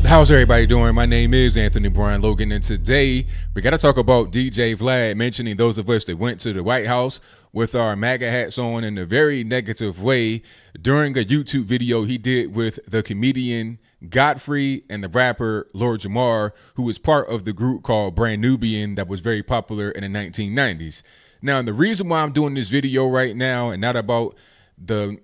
How's everybody doing? My name is Anthony Brian Logan, and today we got to talk about DJ Vlad mentioning those of us that went to the White House with our MAGA hats on in a very negative way during a YouTube video he did with the comedian Godfrey and the rapper Lord Jamar, who was part of the group called Brand Nubian that was very popular in the 1990s. Now, the reason why I'm doing this video right now and not about the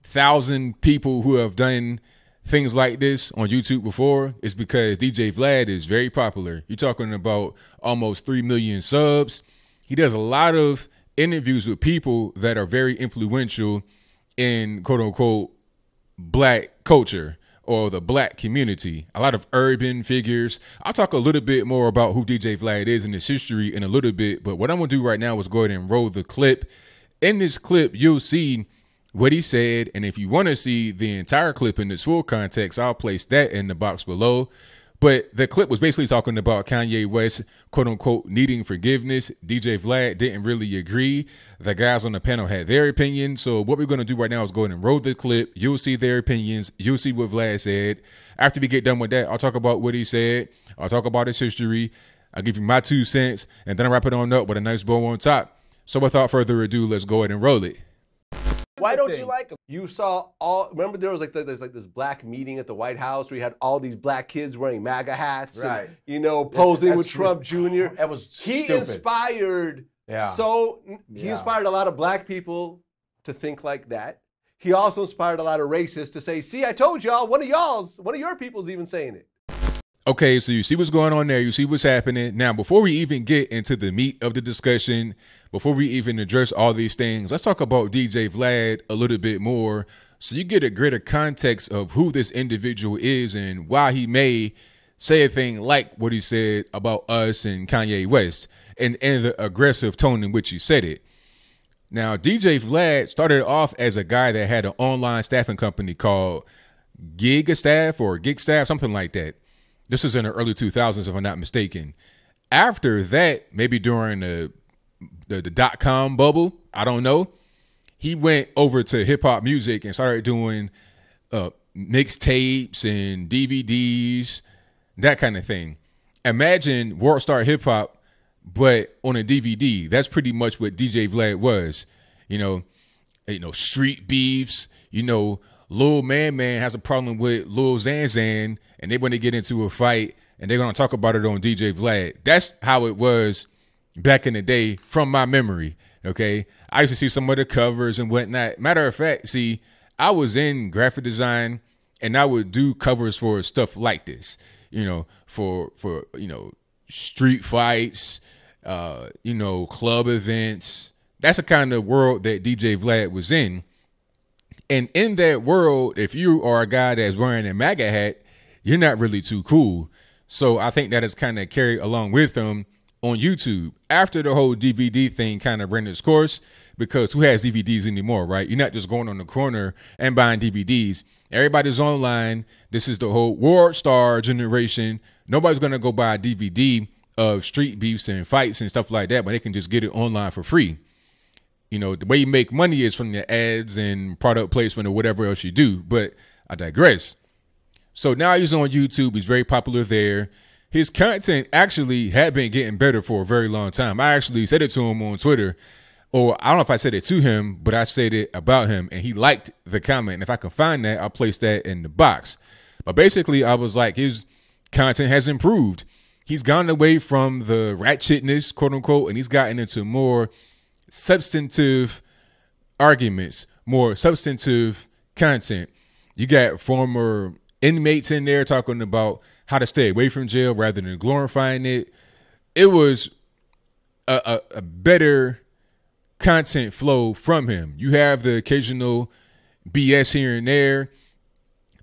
1,000 people who have done things like this on YouTube before is because DJ Vlad is very popular. You're talking about almost 3 million subs. He does a lot of interviews with people that are very influential in quote unquote black culture or the black community, a lot of urban figures. I'll talk a little bit more about who DJ Vlad is and his history in a little bit, but what I'm gonna do right now is go ahead and roll the clip. In this clip, you'll see what he said, and if you want to see the entire clip in its full context, I'll place that in the box below. But the clip was basically talking about Kanye West, quote unquote, needing forgiveness. DJ Vlad didn't really agree. The guys on the panel had their opinion. So what we're going to do right now is go ahead and roll the clip. You'll see their opinions. You'll see what Vlad said. After we get done with that, I'll talk about what he said. I'll talk about his history. I'll give you my 2 cents, and then I'll wrap it on up with a nice bow on top. So without further ado, let's go ahead and roll it. Why don't you like him? You saw all. Remember, there was there's this black meeting at the White House where you had all these black kids wearing MAGA hats, right? And, you know, posing with That's Trump Jr. That was he stupid. inspired. Yeah. So he inspired a lot of black people to think like that. He also inspired a lot of racists to say, "See, I told y'all. One of your people's even saying it." Okay, so you see what's going on there. You see what's happening. Now, before we even get into the meat of the discussion, before we even address all these things, let's talk about DJ Vlad a little bit more so you get a greater context of who this individual is and why he may say a thing like what he said about us and Kanye West and the aggressive tone in which he said it. Now, DJ Vlad started off as a guy that had an online staffing company called Gig Staff, something like that. This is in the early 2000s, if I'm not mistaken. After that, maybe during the dot-com bubble, I don't know, he went over to hip-hop music and started doing mixtapes and DVDs, that kind of thing. Imagine World Star Hip-Hop, but on a DVD. That's pretty much what DJ Vlad was. You know, street beefs, you know, Lil Man has a problem with Lil Xan, and they want to get into a fight, and they're going to talk about it on DJ Vlad. That's how it was back in the day from my memory, okay? I used to see some of the covers and whatnot. Matter of fact, see, I was in graphic design, and I would do covers for stuff like this, you know, for you know, street fights, you know, club events. That's the kind of world that DJ Vlad was in. And in that world, if you are a guy that's wearing a MAGA hat, you're not really too cool. So I think that has kind of carried along with him on YouTube after the whole DVD thing kind of ran its course, because who has DVDs anymore, right? You're not just going on the corner and buying DVDs. Everybody's online. This is the whole World Star generation. Nobody's going to go buy a DVD of street beefs and fights and stuff like that, but they can just get it online for free. You know, the way you make money is from the ads and product placement or whatever else you do, but I digress. So now he's on YouTube. He's very popular there. His content actually had been getting better for a very long time. I actually said it to him on Twitter, or I don't know if I said it to him, but I said it about him, and he liked the comment. And if I can find that, I'll place that in the box. But basically, I was like, his content has improved. He's gone away from the ratchetness, quote unquote, and he's gotten into more substantive arguments, more substantive content. You got former inmates in there talking about how to stay away from jail rather than glorifying it. It was a better content flow from him. You have the occasional BS here and there.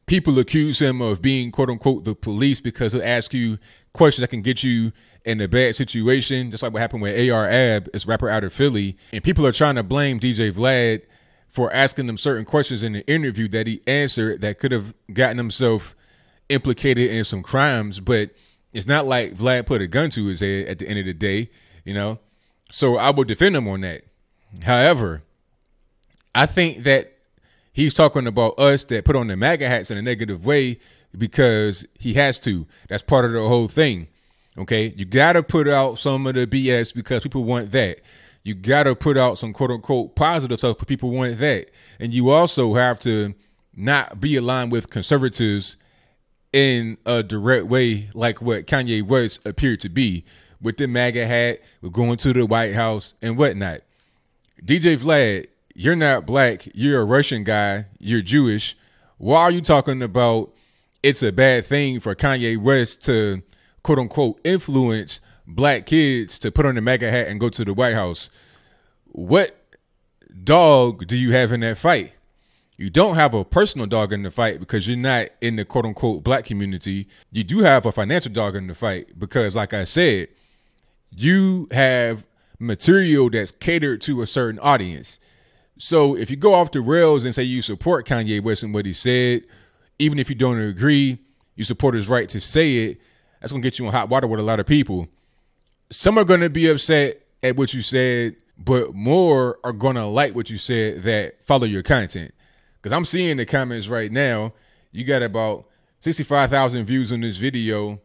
People accuse him of being, quote unquote, the police because he'll ask you questions that can get you in a bad situation, just like what happened with AR Ab, this rapper out of Philly. And people are trying to blame DJ Vlad for asking them certain questions in the interview that he answered that could have gotten himself implicated in some crimes. But it's not like Vlad put a gun to his head at the end of the day, you know? So I would defend him on that. However, I think that he's talking about us that put on the MAGA hats in a negative way because he has to. That's part of the whole thing. Okay, you got to put out some of the BS because people want that. You got to put out some quote unquote positive stuff because people want that. And you also have to not be aligned with conservatives in a direct way like what Kanye West appeared to be with the MAGA hat, with going to the White House and whatnot. DJ Vlad, you're not black. You're a Russian guy. You're Jewish. Why are you talking about it's a bad thing for Kanye West to quote unquote influence black kids to put on the MAGA hat and go to the White House? What dog do you have in that fight? You don't have a personal dog in the fight because you're not in the quote unquote black community. You do have a financial dog in the fight because, like I said, you have material that's catered to a certain audience. So if you go off the rails and say you support Kanye West and what he said, even if you don't agree, you support his right to say it, that's going to get you in hot water with a lot of people. Some are going to be upset at what you said, but more are going to like what you said that follow your content. Because I'm seeing the comments right now. You got about 65,000 views on this video.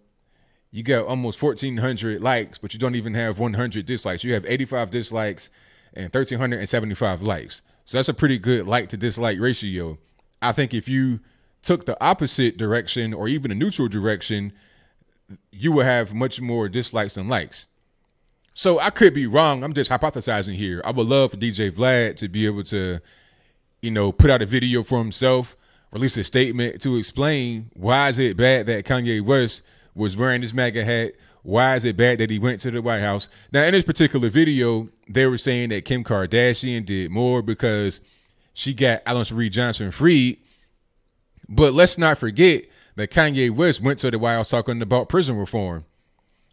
You got almost 1,400 likes, but you don't even have 100 dislikes. You have 85 dislikes and 1,375 likes. So that's a pretty good like to dislike ratio. I think if you took the opposite direction or even a neutral direction, you will have much more dislikes than likes. So I could be wrong. I'm just hypothesizing here. I would love for DJ Vlad to be able to, put out a video for himself, release a statement to explain why is it bad that Kanye West was wearing this MAGA hat. Why is it bad that he went to the White House? Now, in this particular video, they were saying that Kim Kardashian did more because she got Alan Marie Johnson freed. But let's not forget that Kanye West went to the White House talking about prison reform.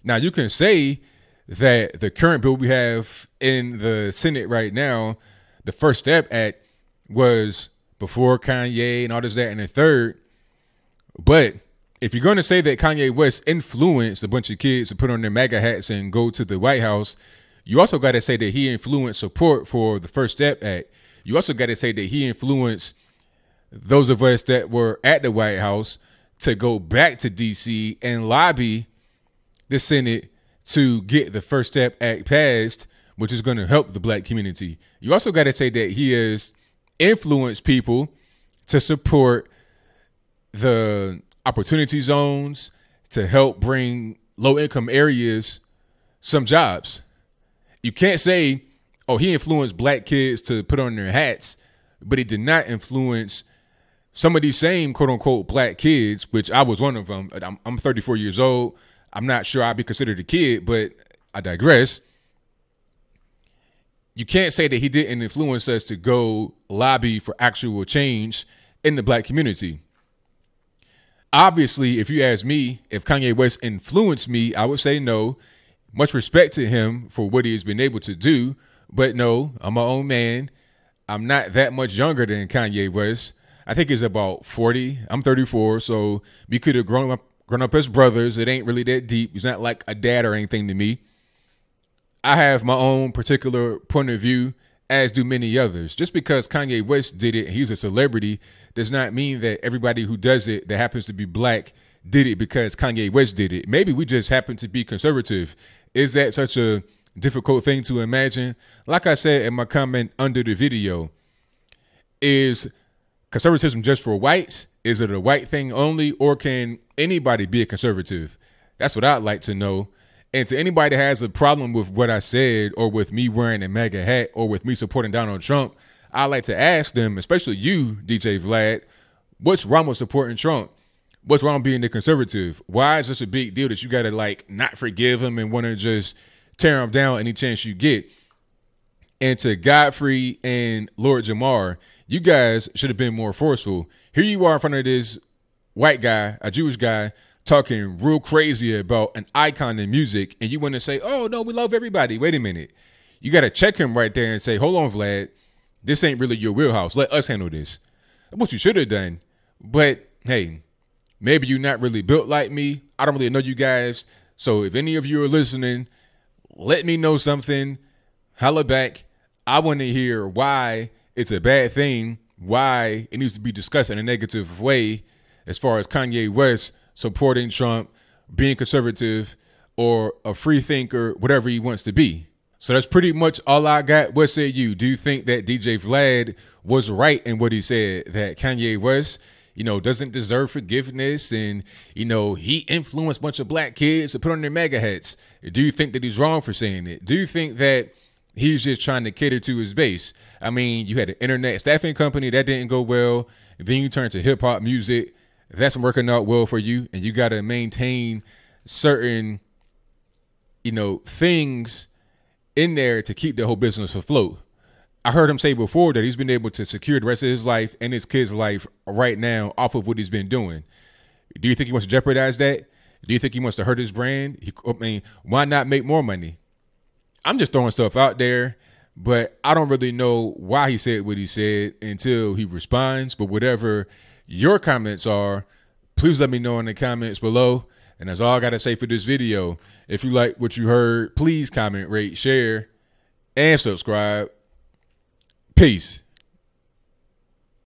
Now, you can say that the current bill we have in the Senate right now, the First Step Act, was before Kanye and all this, that, and the third. But if you're going to say that Kanye West influenced a bunch of kids to put on their MAGA hats and go to the White House, you also got to say that he influenced support for the First Step Act. You also got to say that he influenced those of us that were at the White House to go back to D.C. and lobby the Senate to get the First Step Act passed, which is going to help the black community. You also got to say that he has influenced people to support the opportunity zones to help bring low-income areas some jobs. You can't say, oh, he influenced black kids to put on their hats, but he did not influence some of these same quote-unquote black kids, which I was one of them. I'm 34 years old. I'm not sure I'd be considered a kid, but I digress. You can't say that he didn't influence us to go lobby for actual change in the black community. Obviously, if you ask me, if Kanye West influenced me, I would say no. Much respect to him for what he has been able to do, but no, I'm my own man. I'm not that much younger than Kanye West. I think he's about 40. I'm 34, so we could have grown up as brothers. It ain't really that deep. He's not like a dad or anything to me. I have my own particular point of view, as do many others. Just because Kanye West did it and he's a celebrity does not mean that everybody who does it that happens to be black did it because Kanye West did it. Maybe we just happen to be conservative. Is that such a difficult thing to imagine? Like I said in my comment under the video, is conservatism just for whites? Is it a white thing only, or can anybody be a conservative? That's what I'd like to know. And to anybody that has a problem with what I said, or with me wearing a MAGA hat, or with me supporting Donald Trump, I'd like to ask them, especially you, DJ Vlad, what's wrong with supporting Trump? What's wrong with being a conservative? Why is this a big deal that you got to not forgive him and want to just tear him down any chance you get? And to Godfrey and Lord Jamar, you guys should have been more forceful. Here you are in front of this white guy, a Jewish guy, talking real crazy about an icon in music, and you want to say, oh, no, we love everybody. Wait a minute. You got to check him right there and say, hold on, Vlad, this ain't really your wheelhouse. Let us handle this. That's what you should have done. But, hey, maybe you're not really built like me. I don't really know you guys. So if any of you are listening, let me know something. Holla back. I want to hear why it's a bad thing, why it needs to be discussed in a negative way, as far as Kanye West supporting Trump, being conservative, or a free thinker, whatever he wants to be. So that's pretty much all I got. What say you? Do you think that DJ Vlad was right in what he said, that Kanye West, doesn't deserve forgiveness, and, he influenced a bunch of black kids to put on their MAGA hats? Do you think that he's wrong for saying it? Do you think that he's just trying to cater to his base? I mean, you had an internet staffing company that didn't go well. Then you turned to hip hop music. That's been working out well for you. And you got to maintain certain, things in there to keep the whole business afloat. I heard him say before that he's been able to secure the rest of his life and his kids' life right now off of what he's been doing. Do you think he wants to jeopardize that? Do you think he wants to hurt his brand? Why not make more money? I'm just throwing stuff out there, but I don't really know why he said what he said until he responds. But whatever your comments are, please let me know in the comments below. And that's all I got to say for this video. If you like what you heard, please comment, rate, share, and subscribe. Peace.